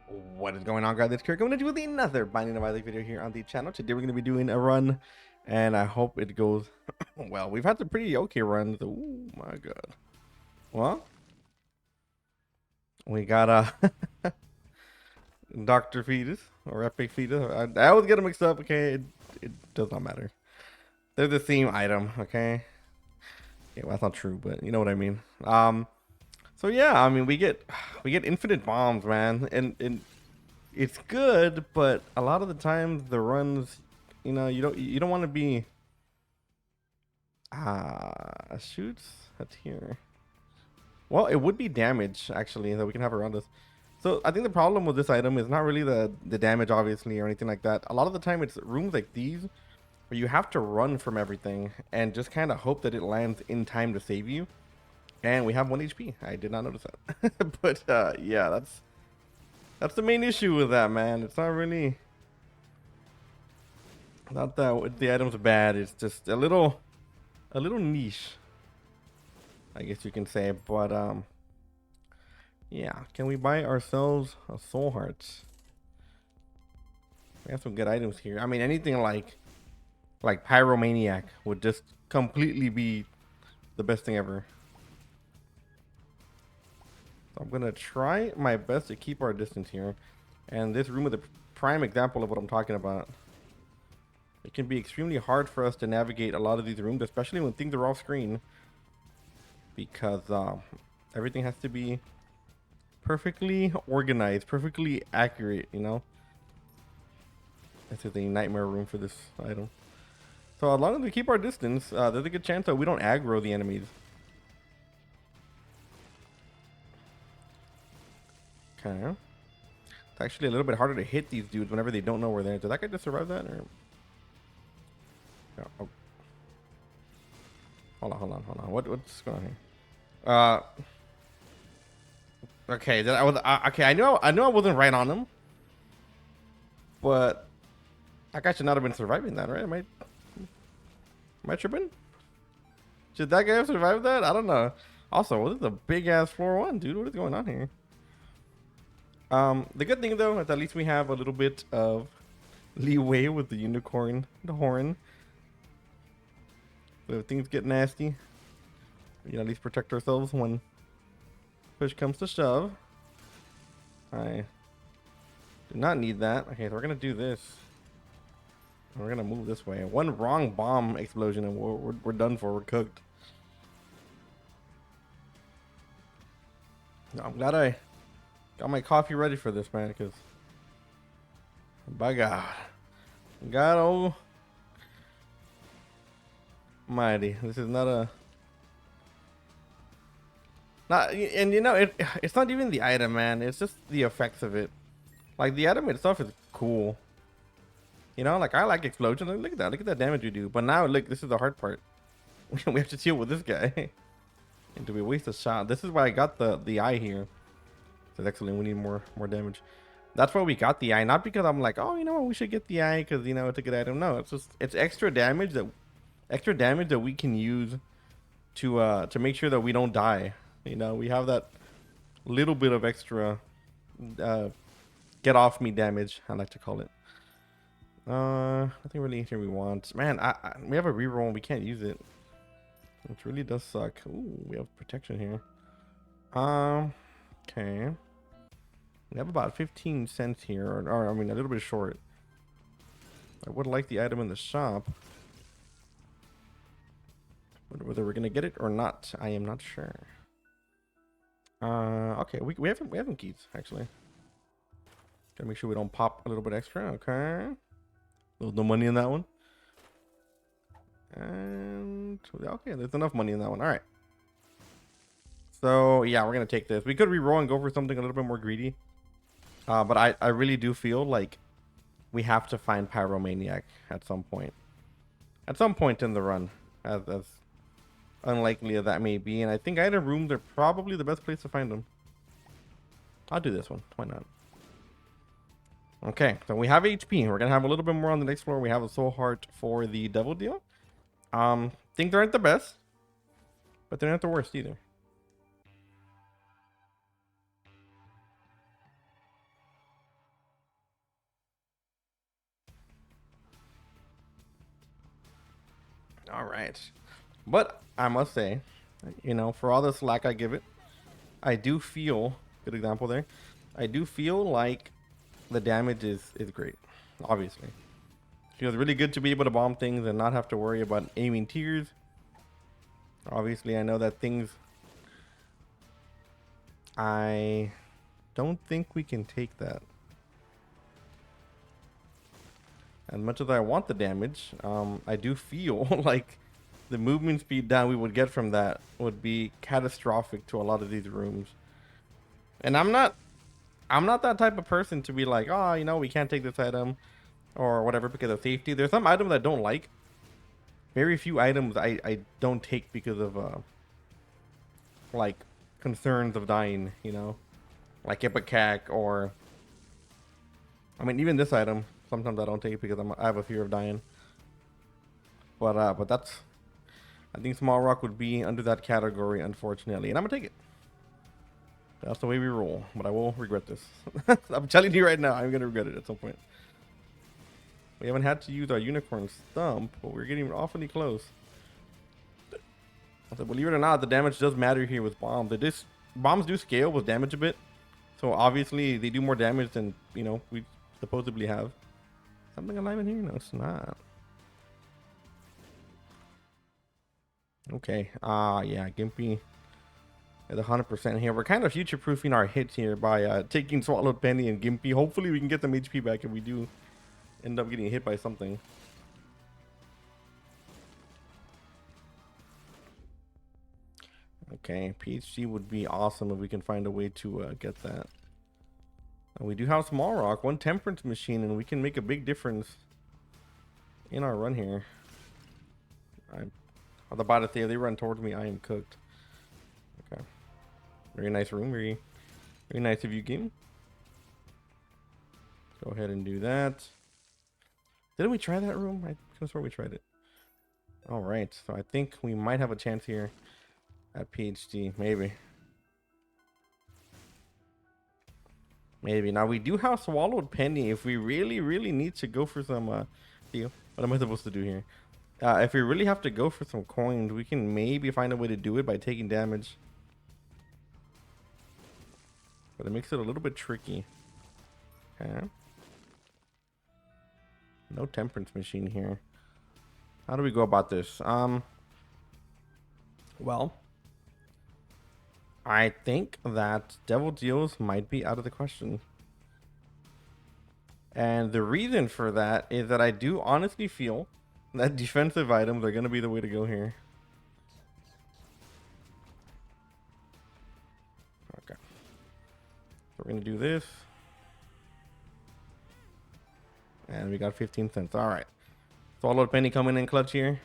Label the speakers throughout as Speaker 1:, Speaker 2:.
Speaker 1: What is going on, guys? It's Kirk. I'm going to do with another Binding of Isaac video here on the channel. Today we're going to be doing a run, and I hope it goes well. We've had some pretty okay runs. Oh my god. Well, we got Dr. Fetus or Epic Fetus. I always get them mixed up. Okay, it does not matter. They're the same item. Okay. Yeah, well, that's not true, but you know what I mean. So yeah, I mean we get infinite bombs, man, and it's good, but a lot of the times the runs, you don't want to be shoots. That's here. Well, it would be damage actually that we can have around us. So I think the problem with this item is not really the damage, obviously, or anything like that. A lot of the time it's rooms like these where you have to run from everything and just kind of hope that it lands in time to save you. And we have 1 HP. I did not notice that. But yeah, that's the main issue with that, man. It's not really, not that the item's bad. It's just a little niche, I guess you can say. But yeah. Can we buy ourselves a soul heart? We have some good items here. I mean, anything like pyromaniac would just completely be the best thing ever. So I'm gonna try my best to keep our distance here. And this room is a prime example of what I'm talking about. It can be extremely hard for us to navigate a lot of these rooms, especially when things are off screen, because everything has to be perfectly organized, perfectly accurate, you know. This is a nightmare room for this item. So as long as we keep our distance, there's a good chance that we don't aggro the enemies. Okay. It's actually a little bit harder to hit these dudes whenever they don't know we're there. Did that guy just survive that? Or... Oh. Hold on. What's going on here? Okay. Okay. I knew I wasn't right on him, but that guy should not have been surviving that, right? Am I tripping? Should that guy have survived that? I don't know. Also, this is a big ass floor one, dude. What is going on here? The good thing though is at least we have a little bit of leeway with the unicorn, the horn. So if things get nasty, we can at least protect ourselves when push comes to shove. I do not need that. Okay, so we're gonna do this. We're gonna move this way. One wrong bomb explosion and we're done for. We're cooked. I'm glad I got my coffee ready for this, man, because by God, almighty, this is not a and you know it's not even the item, man. It's just the effects of it. Like the item itself is cool. You know, like I like explosion. Look at that. Look at that damage we do. But now, look, this is the hard part. We have to deal with this guy. And do we waste a shot? This is why I got the eye here. That's excellent. We need more damage. That's why we got the eye. Not because I'm like, oh, you know what, we should get the eye because you know it's a good item. No, it's just it's extra damage that we can use to make sure that we don't die. You know, we have that little bit of extra get off me damage, I like to call it. Nothing really here we want. Man, we have a reroll and we can't use it, which really does suck. Ooh, we have protection here. Okay. We have about 15 cents here, or I mean a little bit short. I would like the item in the shop, but whether we're gonna get it or not, I am not sure. Okay, we haven't keys actually. Gotta make sure we don't pop a little bit extra. Okay. There's no money in that one. And okay, there's enough money in that one. All right. So yeah, we're gonna take this. We could re-roll and go for something a little bit more greedy. But I really do feel like we have to find Pyromaniac at some point. At some point in the run, as unlikely as that may be. And I think item rooms are probably the best place to find them. I'll do this one. Why not? Okay, so we have HP. We're gonna have a little bit more on the next floor. We have a soul heart for the devil deal. Things aren't the best, but they're not the worst either. All right. But I must say, you know, for all the slack I give it, I do feel, good example there, I do feel like the damage is great. Obviously, it feels really good to be able to bomb things and not have to worry about aiming tiers. Obviously, I know that things, I don't think we can take that. As much as I want the damage, I do feel like the movement speed down we would get from that would be catastrophic to a lot of these rooms. And I'm not that type of person to be like, oh, you know, we can't take this item or whatever because of safety. There's some items I don't like. Very few items I don't take because of like concerns of dying, you know, like Ipecac or I mean even this item. Sometimes I don't take it because I have a fear of dying. But that's I think small rock would be under that category, unfortunately, and I'm gonna take it. That's the way we roll, but I will regret this. I'm telling you right now, I'm gonna regret it at some point. We haven't had to use our unicorn stump, but we're getting awfully close. I said, believe it or not, the damage does matter here with bombs. Bombs do scale with damage a bit, so obviously they do more damage than you know we supposedly have. Something alive in here? No, it's not. Okay. Yeah, Gimpy at 100% here. We're kind of future-proofing our hits here by taking Swallowed Penny and Gimpy. Hopefully we can get some HP back if we do end up getting hit by something. Okay, PhD would be awesome if we can find a way to get that. And we do have Small Rock, one Temperance Machine, and we can make a big difference in our run here. I'm about to say, if they run towards me, I am cooked. Okay. Very nice room. Very nice of you, game. Go ahead and do that. Didn't we try that room? I could have sworn we tried it. All right. So I think we might have a chance here at PhD. Maybe. Maybe. Now we do have Swallowed Penny. If we really need to go for some deal. What am I supposed to do here? If we really have to go for some coins, we can maybe find a way to do it by taking damage. But it makes it a little bit tricky. Okay. No Temperance Machine here. How do we go about this? Well, I think that Devil Deals might be out of the question. And the reason for that is that I do honestly feel that defensive items are going to be the way to go here. Okay. So we're going to do this. And we got 15 cents. All right. Swallowed Penny coming in clutch here.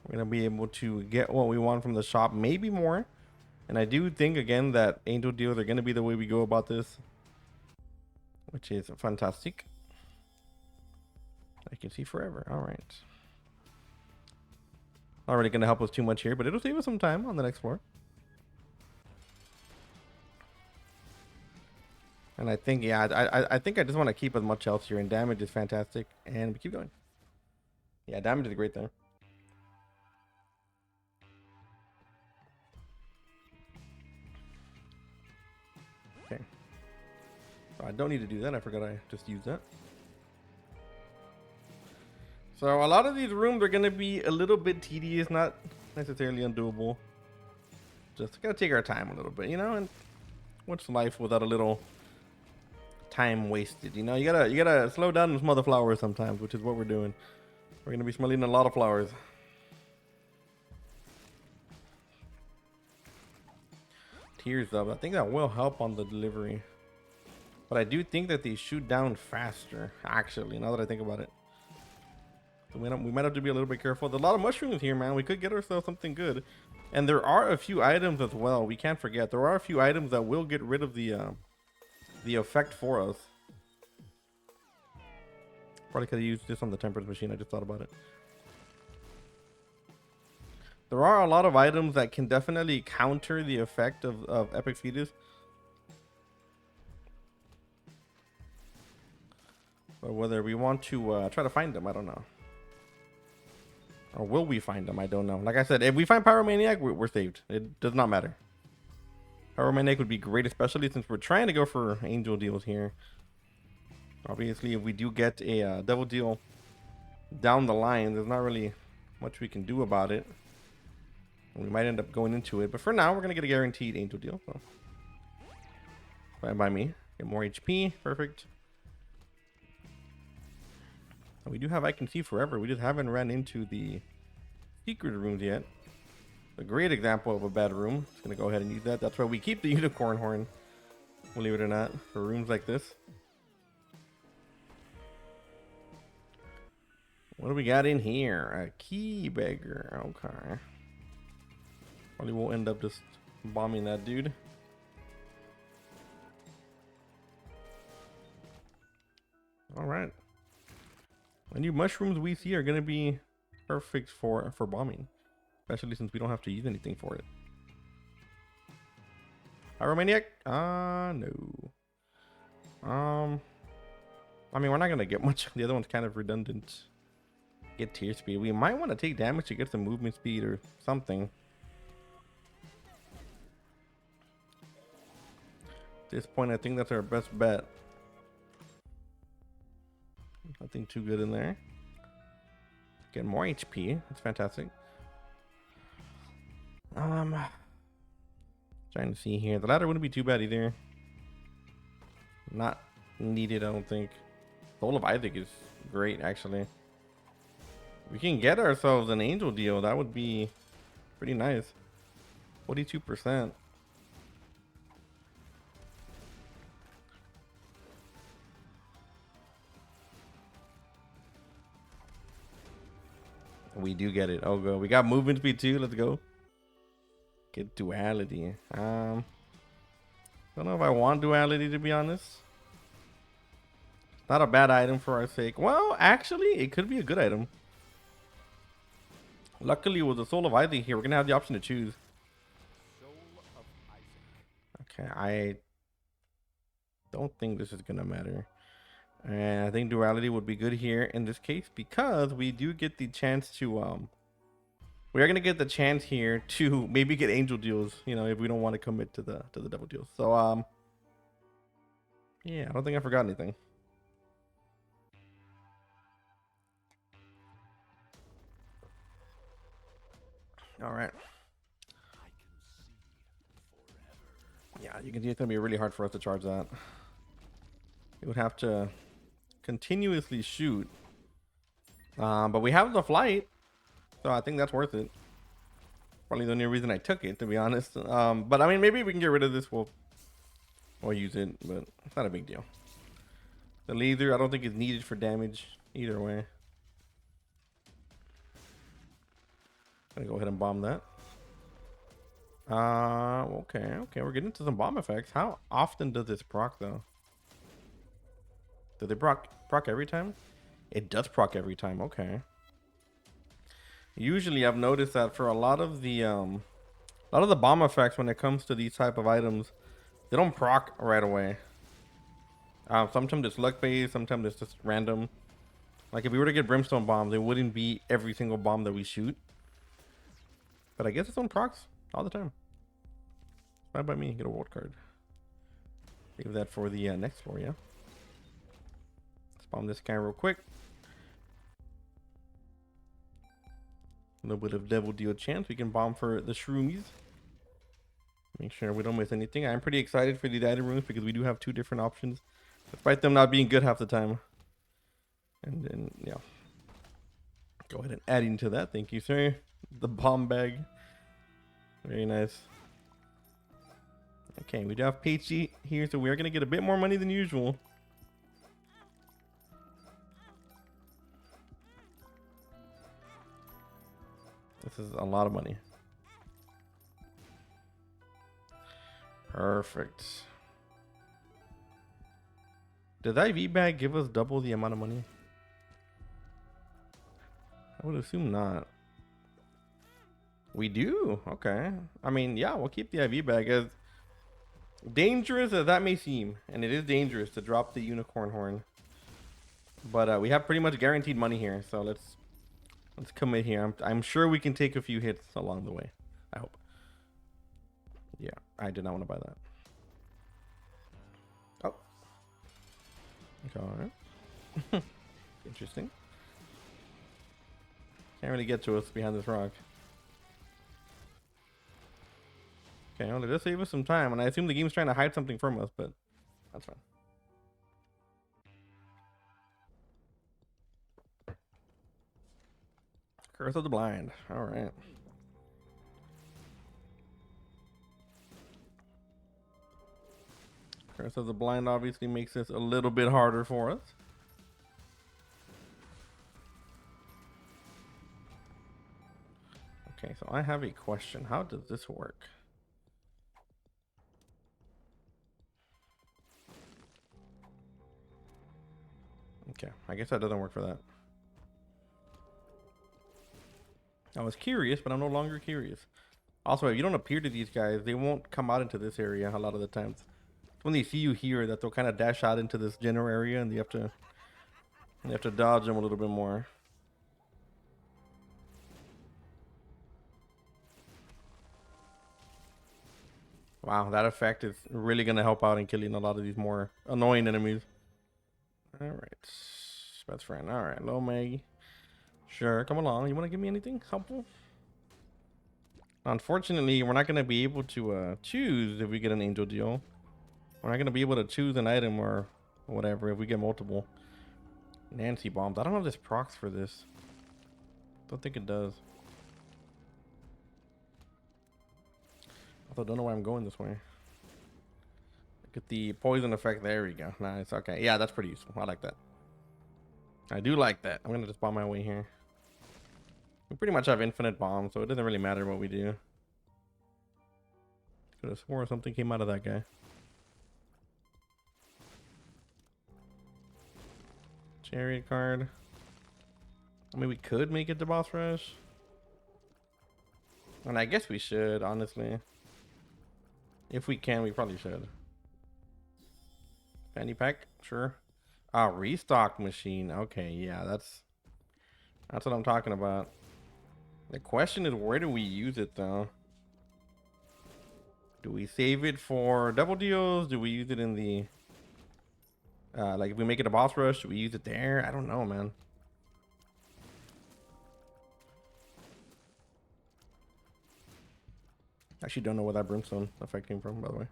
Speaker 1: We're going to be able to get what we want from the shop. Maybe more. And I do think, again, that Angel Deals are going to be the way we go about this. Which is fantastic. I can see forever. All right. Not really going to help us too much here, but it'll save us some time on the next floor. And I think, yeah, I think I just want to keep as much else here. And damage is fantastic. And we keep going. Yeah, damage is great there. Okay. So I don't need to do that. I forgot I just used that. So a lot of these rooms are going to be a little bit tedious, not necessarily undoable. Just got to take our time a little bit, you know? And what's life without a little time wasted? You know, you gotta slow down and smell the flowers sometimes, which is what we're doing. We're going to be smelling a lot of flowers. Tears up. I think that will help on the delivery. But I do think that they shoot down faster, actually, now that I think about it. So we might have to be a little bit careful. There's a lot of mushrooms here, man. We could get ourselves something good. And there are a few items as well. We can't forget. There are a few items that will get rid of the effect for us. Probably could have used this on the Temperance Machine. I just thought about it. There are a lot of items that can definitely counter the effect of Epic Fetus. But whether we want to try to find them, I don't know. Or will we find them? I don't know. Like I said, if we find Pyromaniac, we're saved. It does not matter. Pyromaniac would be great, especially since we're trying to go for angel deals here. Obviously, if we do get a double deal down the line, there's not really much we can do about it. We might end up going into it. But for now, we're going to get a guaranteed angel deal. So. Fine by me. Get more HP. Perfect. And we do have I Can See Forever. We just haven't ran into the secret rooms yet. A great example of a bad room. Just going to go ahead and use that. That's why we keep the unicorn horn. Believe it or not. For rooms like this. What do we got in here? A key beggar. Okay. Probably won't end up just bombing that dude. All right. The new mushrooms we see are going to be perfect for bombing. Especially since we don't have to use anything for it. Pyromaniac? No. I mean, we're not going to get much. The other one's kind of redundant. Get tier speed. We might want to take damage to get some movement speed or something. At this point, I think that's our best bet. Nothing too good in there. Get more HP. That's fantastic. Trying to see here. The ladder wouldn't be too bad either. Not needed, I don't think. Soul of Isaac is great, actually. We can get ourselves an angel deal. That would be pretty nice. 42%. We do get it. Oh, go. We got movement speed too. Let's go. Get duality. Don't know if I want duality, to be honest. Not a bad item for our sake. Well, actually, it could be a good item. Luckily, with the Soul of Isaac here, we're gonna have the option to choose. Okay, I don't think this is gonna matter. And I think duality would be good here in this case because we do get the chance to we are gonna get the chance here to maybe get angel deals, you know, if we don't want to commit to the double deals. So yeah, I don't think I forgot anything. All right. Yeah, you can see it's gonna be really hard for us to charge that. We would have to continuously shoot, but we have the flight, so I think that's worth it. Probably the only reason I took it, to be honest. But I mean, maybe we can get rid of this. We'll use it, but it's not a big deal. The laser, I don't think is needed for damage either way. Gonna go ahead and bomb that. Okay, we're getting to some bomb effects. How often does this proc though? Does it proc every time? It does proc every time. Okay. Usually, I've noticed that for a lot of the bomb effects, when it comes to these type of items, they don't proc right away. Sometimes it's luck based, sometimes it's just random. Like if we were to get brimstone bombs, it wouldn't be every single bomb that we shoot. But I guess it's on procs all the time. Fine by me. Get a world card. Save that for the next floor, yeah. Let's bomb this guy real quick. A little bit of devil deal chance. We can bomb for the shroomies. Make sure we don't miss anything. I'm pretty excited for these item rooms because we do have two different options, despite them not being good half the time. And then, yeah. Go ahead and add into that. Thank you, sir. The bomb bag. Very nice. Okay, we do have Peachy here, so we are going to get a bit more money than usual. This is a lot of money. Perfect. Did that IV bag give us double the amount of money? I would assume not. We do? Okay. I mean, yeah, we'll keep the IV bag. As dangerous as that may seem, and it is dangerous to drop the unicorn horn, but we have pretty much guaranteed money here, so let's Let's commit here. I'm sure we can take a few hits along the way. I hope. Yeah, I did not want to buy that. Oh. Okay, all right. Interesting. Can't really get to us behind this rock. Okay, well, just save us some time, and I assume the game's trying to hide something from us, but that's fine. Curse of the Blind. All right. Curse of the Blind obviously makes this a little bit harder for us. Okay, so I have a question. How does this work? Okay, I guess that doesn't work for that. I was curious, but I'm no longer curious. Also, if you don't appear to these guys, they won't come out into this area a lot of the times. It's when they see you here that they'll kind of dash out into this general area, and you have to dodge them a little bit more. Wow, that effect is really gonna help out in killing a lot of these more annoying enemies. All right, best friend. All right, hello Maggie. Sure, come along. You want to give me anything helpful? Unfortunately, we're not gonna be able to choose if we get an angel deal. We're not gonna be able to choose an item or whatever if we get multiple. Nancy bombs. I don't know if this procs for this. Don't think it does. Also, don't know why I'm going this way. Look at the poison effect. There we go. Nice. Okay. Yeah, that's pretty useful. I like that. I do like that. I'm gonna just bomb my way here. We pretty much have infinite bombs, so it doesn't really matter what we do. Could have swore something came out of that guy. Chariot card. I mean, we could make it to boss rush. And I guess we should, honestly. If we can, we probably should. Fanny pack, sure. Ah, restock machine. Okay, yeah, that's what I'm talking about. The question is, where do we use it though? Do we save it for double deals? Do we use it in the like if we make it a boss rush, do we use it there? I don't know, man. Actually don't know where that brimstone effect came from, by the way.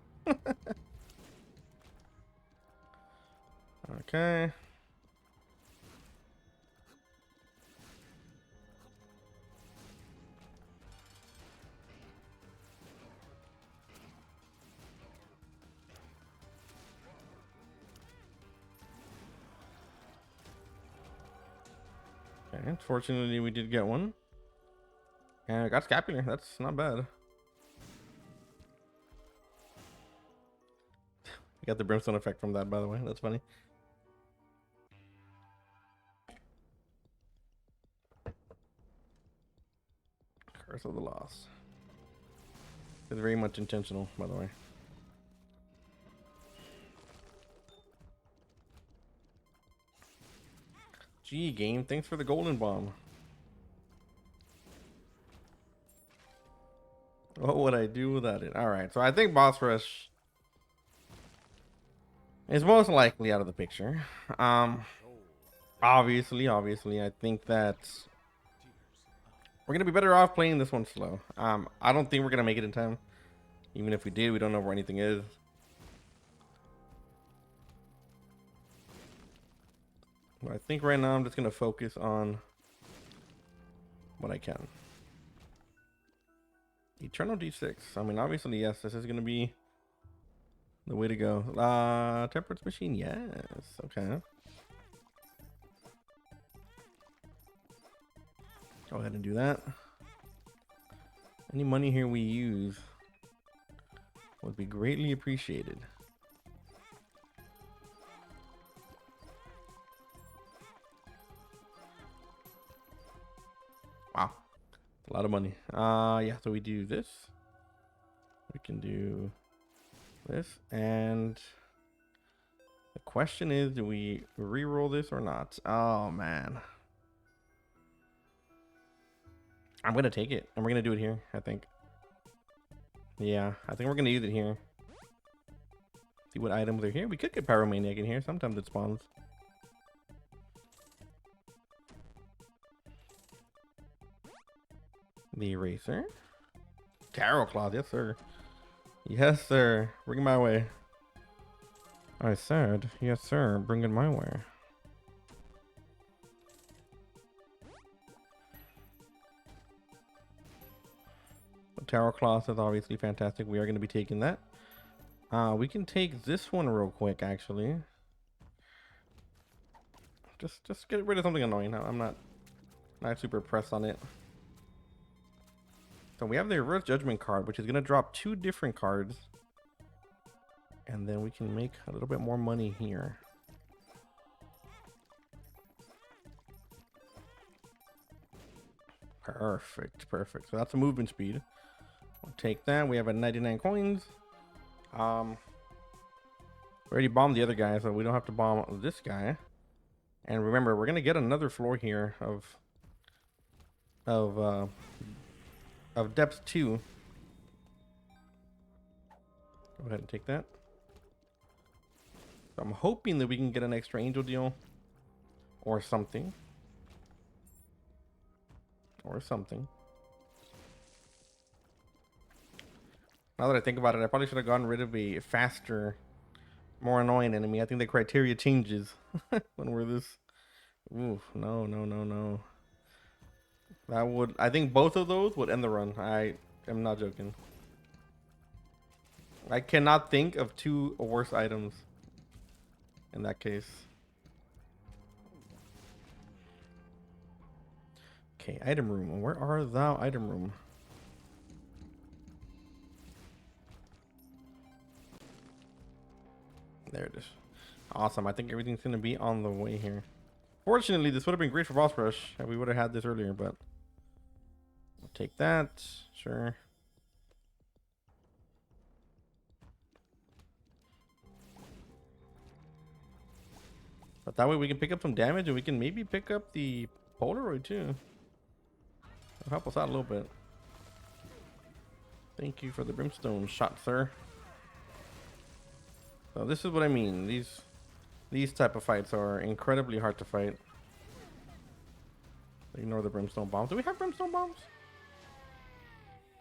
Speaker 1: Okay. Okay, fortunately we did get one. And I got scapular. That's not bad. We got the brimstone effect from that, by the way. That's funny. Curse of the Lost. It's very much intentional, by the way. Gee, game, thanks for the golden bomb. What would I do without it? All right, so I think boss rush is most likely out of the picture. Obviously, I think that we're gonna be better off playing this one slow. I don't think we're gonna make it in time. Even if we did, we don't know where anything is. But I think right now I'm just gonna focus on what I can. Eternal D6. I mean, obviously, yes, this is gonna be the way to go. Temperance machine, yes. Okay. Go ahead and do that. Any money here we use would be greatly appreciated. Wow, a lot of money. Yeah, so we do this. We can do this, and the question is, do we re-roll this or not? Oh man. I'm gonna take it, and we're gonna do it here, I think. Yeah, I think we're gonna use it here. See what items are here. We could get Pyromaniac in here. Sometimes it spawns. The Eraser. Tarot Cloth, yes sir. Yes sir. Bring it my way. I said, yes sir, bring it my way. The Tarot Cloth is obviously fantastic. We are going to be taking that. We can take this one real quick, actually. Just get rid of something annoying. I'm not super pressed on it. So we have the Reverse Judgment card, which is going to drop 2 different cards. And then we can make a little bit more money here. Perfect, perfect. So that's a movement speed. We'll take that. We have a 99 coins. We already bombed the other guy, so we don't have to bomb this guy. And remember, we're gonna get another floor here of depth 2. Go ahead and take that. So I'm hoping that we can get an extra angel deal or something. Now that I think about it, I probably should have gotten rid of a faster, more annoying enemy. I think the criteria changes when we're this. Ooh, no. That would, I think both of those would end the run. I am not joking. I cannot think of 2 worse items in that case. Okay, item room. Where are thou, item room? There it is. Awesome. I think everything's going to be on the way here. Fortunately, this would have been great for boss rush if we would have had this earlier, but we'll take that. Sure. But that way we can pick up some damage and we can maybe pick up the Polaroid too. It'll help us out a little bit. Thank you for the brimstone shot, sir. So this is what I mean. These type of fights are incredibly hard to fight. Ignore the brimstone bombs. Do we have brimstone bombs?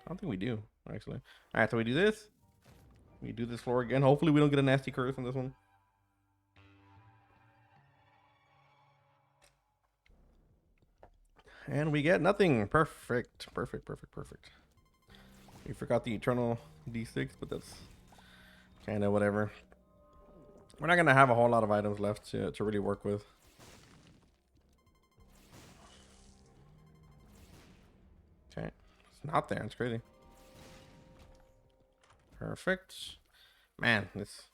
Speaker 1: I don't think we do, actually. All right, so we do this. We do this floor again. Hopefully we don't get a nasty curse on this one. And we get nothing. Perfect. We forgot the eternal D6, but that's kind of whatever. We're not going to have a whole lot of items left to really work with. Okay. It's not there. It's crazy. Perfect. Man, this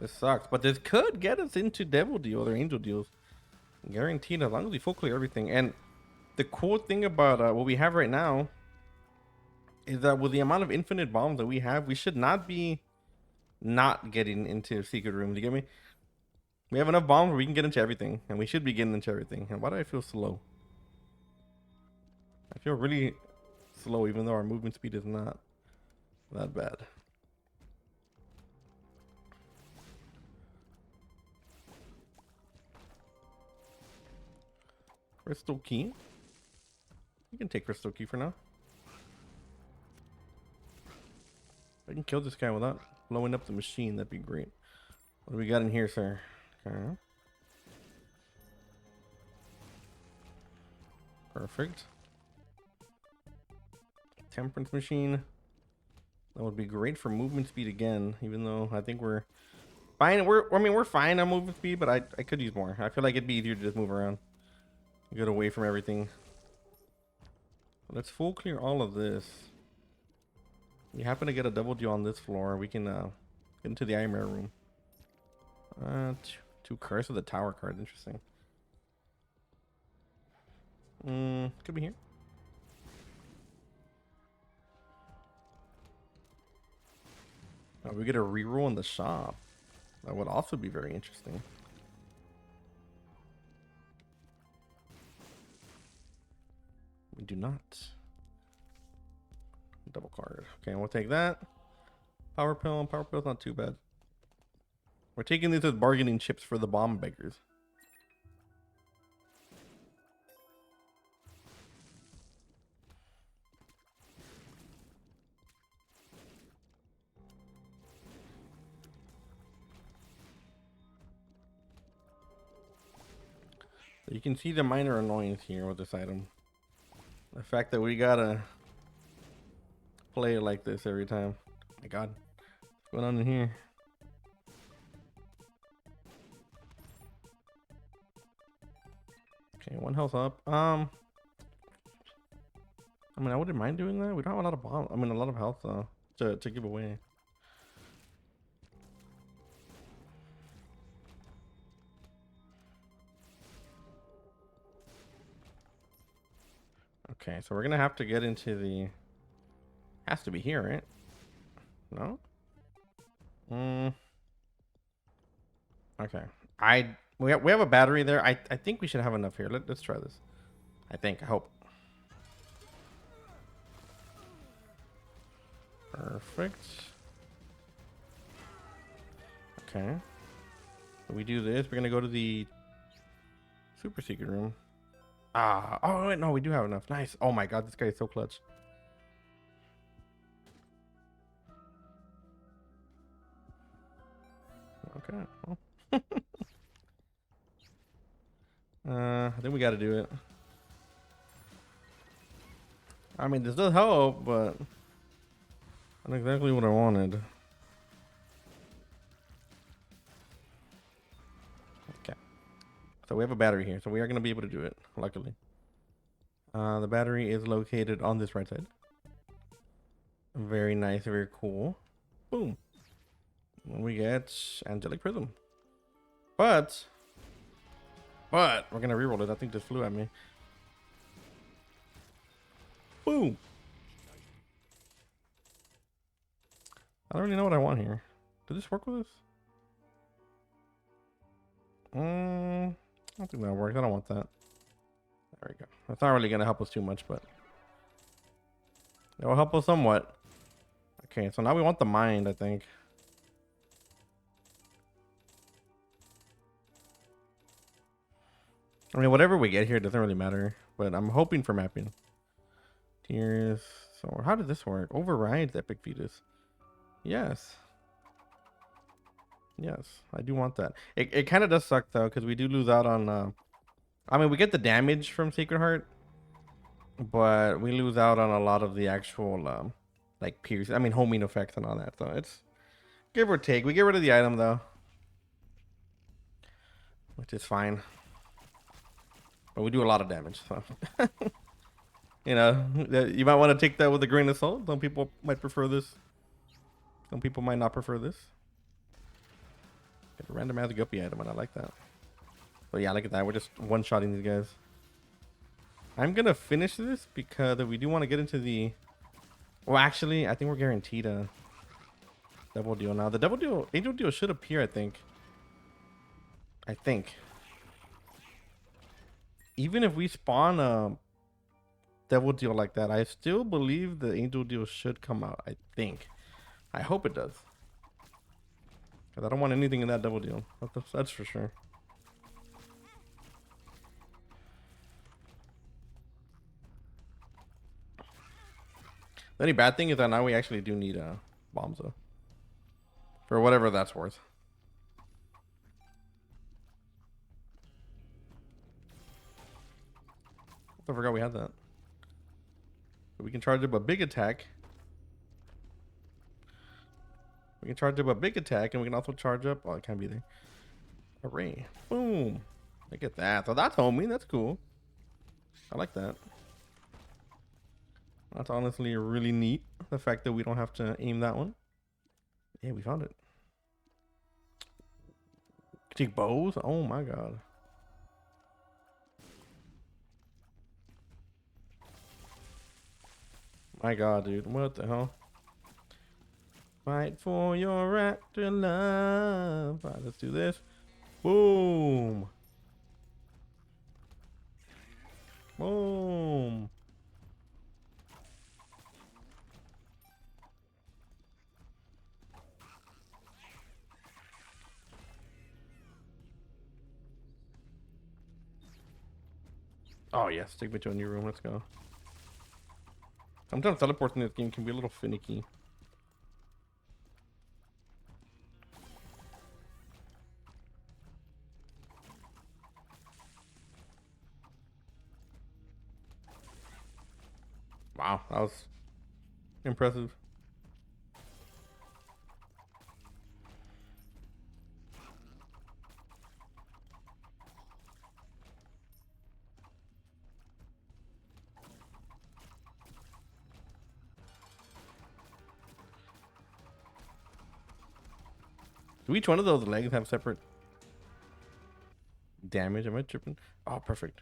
Speaker 1: sucks. But this could get us into devil deal or angel deals. Guaranteed, as long as we full clear everything. And the cool thing about what we have right now is that with the amount of infinite bombs that we have, we should not be not getting into secret rooms. You get me? We have enough bombs where we can get into everything, and we should be getting into everything. And why do I feel slow? I feel really slow, even though our movement speed is not that bad. Crystal key. You can take crystal key for now. If I can kill this guy without blowing up the machine, that'd be great. What do we got in here, sir? Okay. Perfect. Temperance machine. That would be great for movement speed again, even though I think we're fine. We're fine on movement speed, but I could use more. I feel like it'd be easier to just move around. Get away from everything. Let's full clear all of this. We happen to get a double deal on this floor. We can get into the Nightmare room. Two Curse of the Tower cards. Interesting. Could be here. Oh, we get a reroll in the shop. That would also be very interesting. We do not. Double card. Okay, we'll take that. Power pill. Power pill's not too bad. We're taking these as bargaining chips for the bomb beggars. You can see the minor annoyance here with this item. The fact that we gotta play it like this every time. Oh my god. What's going on in here? Okay, one health up. I mean, I wouldn't mind doing that. We don't have a lot of bomb. I mean, a lot of health though to give away. Okay, so we're gonna have to get into the. Has to be here, right? No. Okay. We have a battery there. I think we should have enough here. Let's try this. I hope. Perfect. Okay. We do this. We're gonna go to the super secret room. Oh wait, no, we do have enough. Nice. Oh my god, this guy is so clutch. Okay. Well. I think we got to do it. I mean, this does help, but not exactly what I wanted. Okay. So we have a battery here, so we are going to be able to do it, luckily. The battery is located on this right side. Very nice, very cool. Boom. And we get Angelic Prism. But we're going to reroll it. I think this flew at me. Boom. I don't really know what I want here. Did this work with us? I don't think that works. I don't want that. There we go. That's not really going to help us too much, but it will help us somewhat. Okay, so now we want the mind, I think. I mean, whatever we get here doesn't really matter, but I'm hoping for mapping. Tears. So how did this work? Override the epic fetus. Yes. Yes, I do want that. It kind of does suck though, because we do lose out on I mean, we get the damage from Sacred Heart, but we lose out on a lot of the actual like pierce. I mean, homing effects and all that. So it's give or take. We get rid of the item though, which is fine. But we do a lot of damage, so you know, you might want to take that with a grain of salt. Some people might prefer this. Some people might not prefer this. Get a random ass guppy item, and I like that. But yeah, look at that. We're just one-shotting these guys. I'm gonna finish this because we do want to get into the. Well, actually, I think we're guaranteed a double deal now. The double deal, angel deal should appear. I think. Even if we spawn a devil deal like that, I still believe the angel deal should come out. I think. I hope it does. Because I don't want anything in that double deal. That's for sure. The only bad thing is that now we actually do need bombs though. For whatever that's worth. I forgot we had that. So we can charge up a big attack. We can charge up a big attack, and we can also charge up. Oh, it can't be there. Array. Boom. Look at that. So that's homing. That's cool. I like that. That's honestly really neat. The fact that we don't have to aim that one. Yeah, we found it. Take bows? Oh my god. My god, dude. What the hell? Fight for your right to love. All right, let's do this. Boom. Boom. Oh yes, take me to a new room. Let's go. Sometimes teleporting in this game can be a little finicky. Wow, that was impressive. Do each one of those legs have separate damage? Am I tripping? Oh, perfect.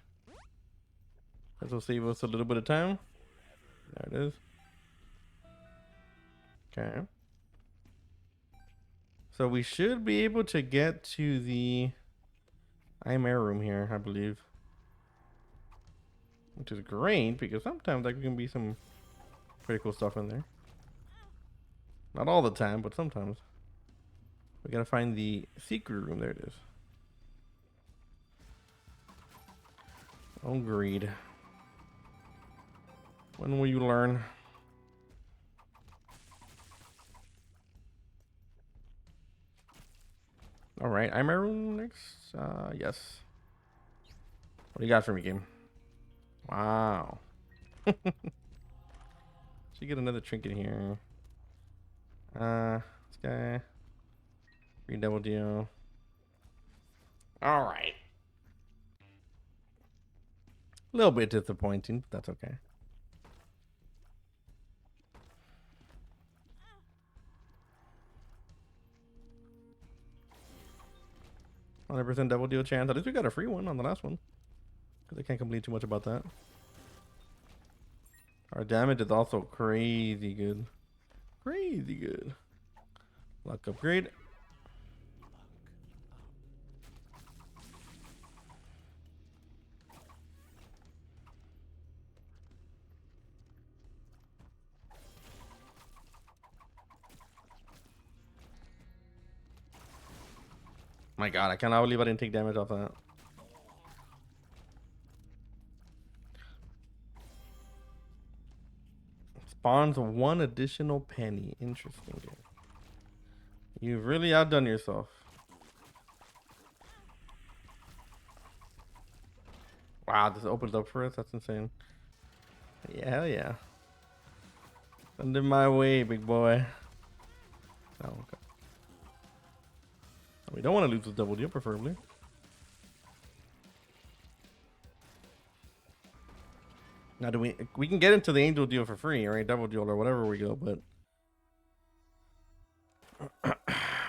Speaker 1: This will save us a little bit of time. There it is. Okay. So we should be able to get to the IMR room here, I believe. Which is great, because sometimes there can be some pretty cool stuff in there. Not all the time, but sometimes. We gotta find the secret room. There it is. Oh, greed. When will you learn? All right, I'm room next. Yes. What do you got for me, game? Wow. Should get another trinket here. This guy. Free double deal. All right. A little bit disappointing, but that's okay. %100 double deal chance. At least we got a free one on the last one. Because I can't complain too much about that. Our damage is also crazy good. Crazy good. Luck upgrade. My god, I cannot believe I didn't take damage off that. Spawns one additional penny. Interesting game. You've really outdone yourself. Wow, this opens up for us. That's insane. Yeah, hell yeah. Send it my way, big boy. Oh, okay. We don't want to lose this double deal, preferably. Now, do we can get into the angel deal for free, right? Double deal or whatever we go, but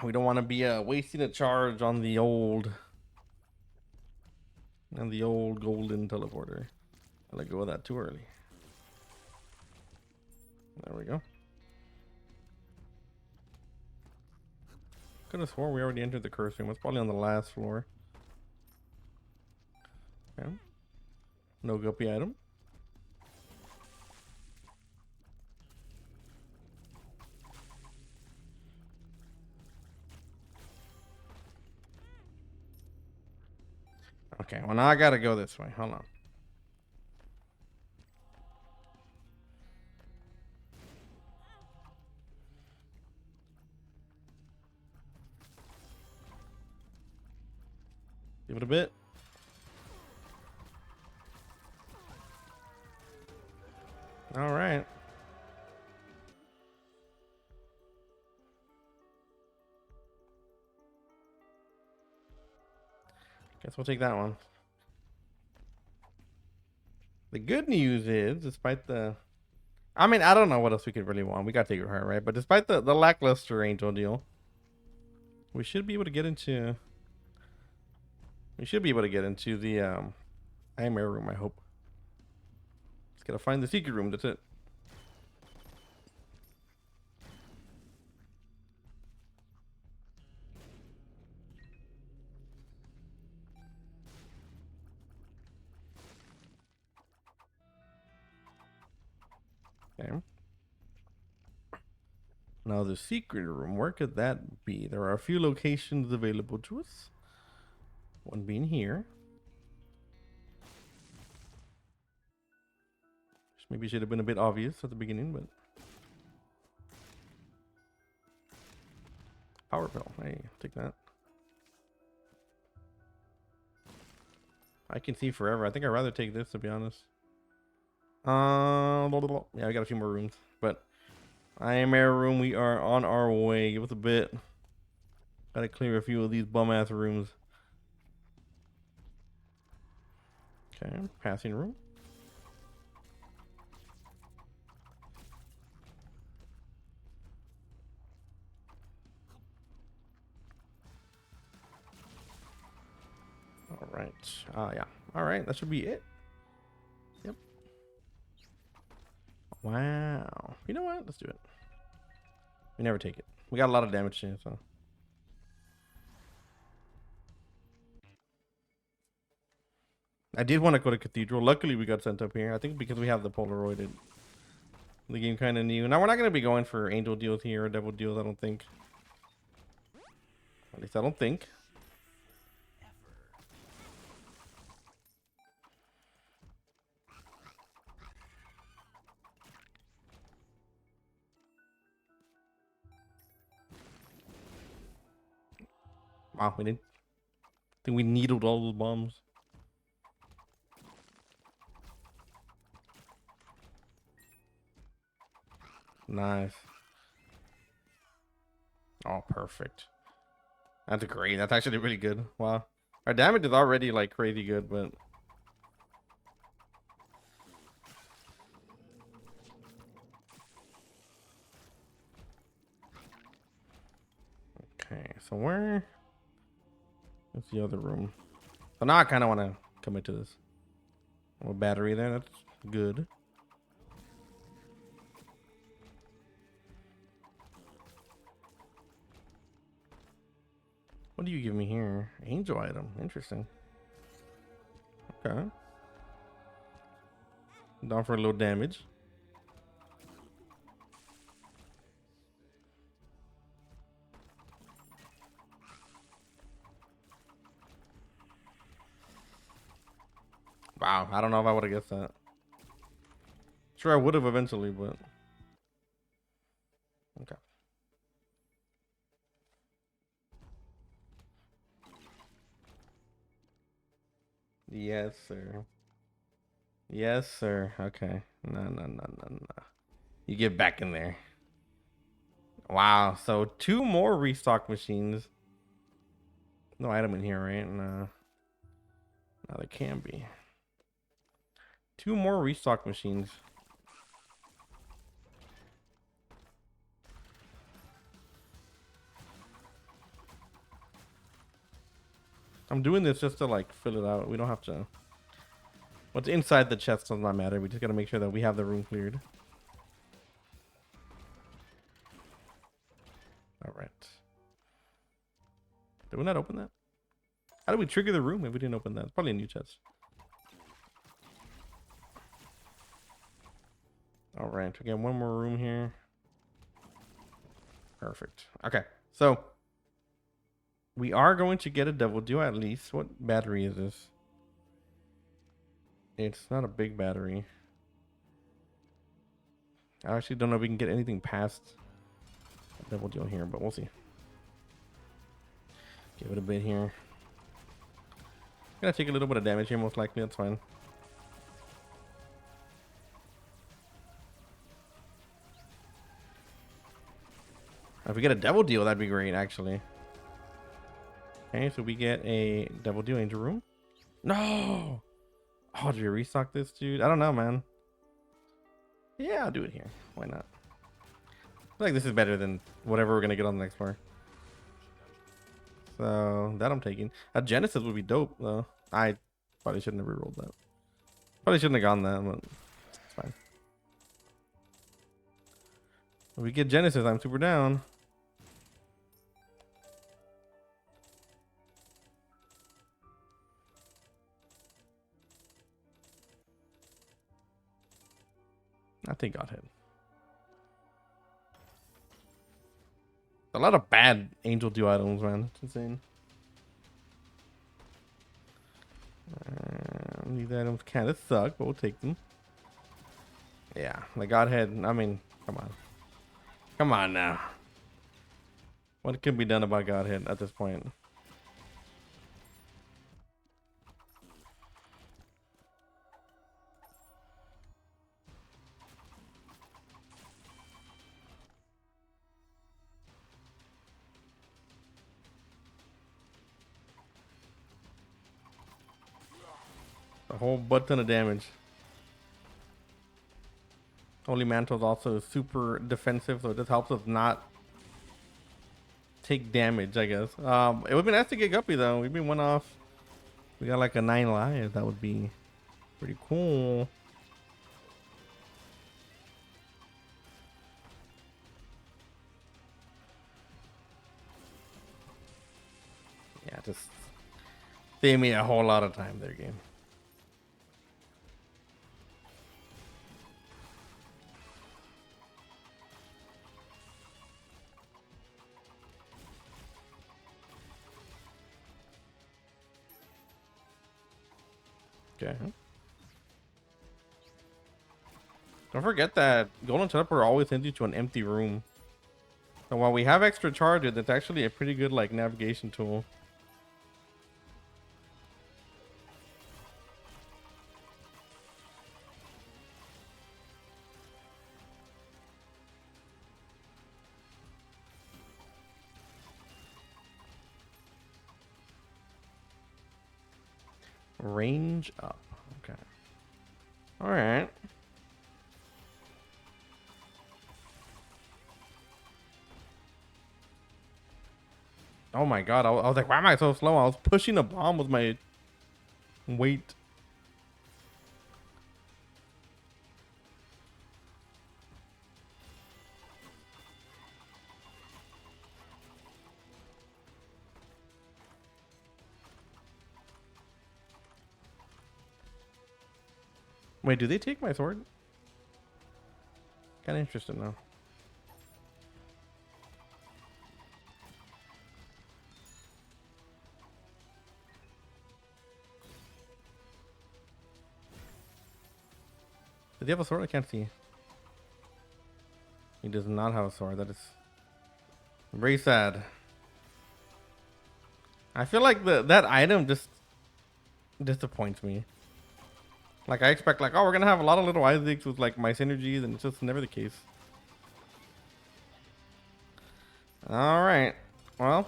Speaker 1: we don't want to be wasting a charge on the old golden teleporter. I let go of that too early. There we go. Could have sworn we already entered the curse room. It's probably on the last floor. Okay. No guppy item. Okay, well now I gotta go this way. Hold on. Give it a bit. All right. Guess we'll take that one. The good news is, despite the... I mean, I don't know what else we could really want. We gotta take her, right? But despite the lackluster angel deal, we should be able to get into... We should be able to get into the nightmare room, I hope. Just gotta find the secret room, that's it. Okay. Now the secret room, where could that be? There are a few locations available to us. One being here. Maybe it should have been a bit obvious at the beginning, but power pill. Hey, take that. I can see forever. I think I'd rather take this, to be honest. Yeah, we got a few more rooms, but I am air room. We are on our way. Give us a bit. Gotta clear a few of these bum ass rooms. Okay, passing room. All right. Yeah. All right. That should be it. Yep. Wow. You know what? Let's do it. We never take it. We got a lot of damage here, so. I did want to go to Cathedral. Luckily, we got sent up here. I think because we have the Polaroid, the game kind of new. Now, we're not going to be going for angel deals here or devil deals, I don't think. At least I don't think. Wow, we didn't. I think we needled all those bombs. Nice. Oh, perfect. That's great. That's actually really good. Wow. Our damage is already like crazy good, but okay. So where's the other room? So now I kind of want to commit to this. A battery there. That's good. What do you give me here? Angel item. Interesting. Okay. Down for a little damage. Wow. I don't know if I would have guessed that. Sure, I would have eventually, but okay. Yes, sir. Yes, sir. Okay. No, no, no, no, no. You get back in there. Wow. So 2 more restock machines. No item in here, right? No. No, there can be. 2 more restock machines. I'm doing this just to like fill it out. We don't have to. What's inside the chest does not matter. We just gotta make sure that we have the room cleared. All right. Did we not open that? How do we trigger the room if we didn't open that? It's probably a new chest. All right, we got 1 more room here. Perfect. Okay, so we are going to get a devil deal at least. What battery is this? It's not a big battery. I actually don't know if we can get anything past a devil deal here, but we'll see. Give it a bit here. Gonna take a little bit of damage here, most likely. That's fine. If we get a devil deal, that'd be great, actually. Okay, so we get a devil deal angel room. No! Oh, do you restock this, dude? I don't know, man. Yeah, I'll do it here. Why not? I feel like this is better than whatever we're gonna get on the next floor. So that I'm taking. A Genesis would be dope, though. I probably shouldn't have rerolled that. Probably shouldn't have gone that, but it's fine. If we get Genesis, I'm super down. I think Godhead. A lot of bad angel deal items, man. It's insane. These items kind of suck, but we'll take them. Yeah, the Godhead. I mean, come on. Come on now. What can be done about Godhead at this point? A whole butt ton of damage. Holy Mantle is also super defensive, so it just helps us not take damage, I guess. It would be nice to get Guppy though. We've been one off. We got like a 9 lives. That would be pretty cool. Yeah, just save me a whole lot of time there, game. Okay. Don't forget that Golden Teleport always sends you to an empty room. So while we have extra charges, it's actually a pretty good like navigation tool. Range up. Okay. All right. Oh my god. I was like, why am I so slow? I was pushing a bomb with my weight. Wait, do they take my sword? Kind of interested now. Does he have a sword? I can't see. He does not have a sword. That is very sad. I feel like that item just disappoints me. Like I expect like, oh, we're gonna have a lot of little Isaacs with like my synergies, and it's just never the case. All right. Well,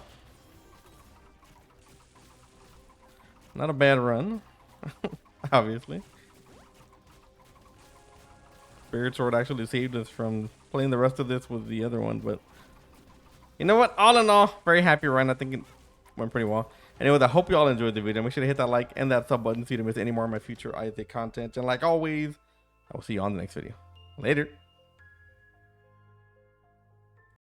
Speaker 1: not a bad run, obviously. Spirit Sword actually saved us from playing the rest of this with the other one, but you know what? All in all, very happy run. I think it went pretty well. Anyways, I hope you all enjoyed the video. Make sure to hit that like and that sub button so you don't miss any more of my future Isaac content. And like always, I will see you on the next video. Later.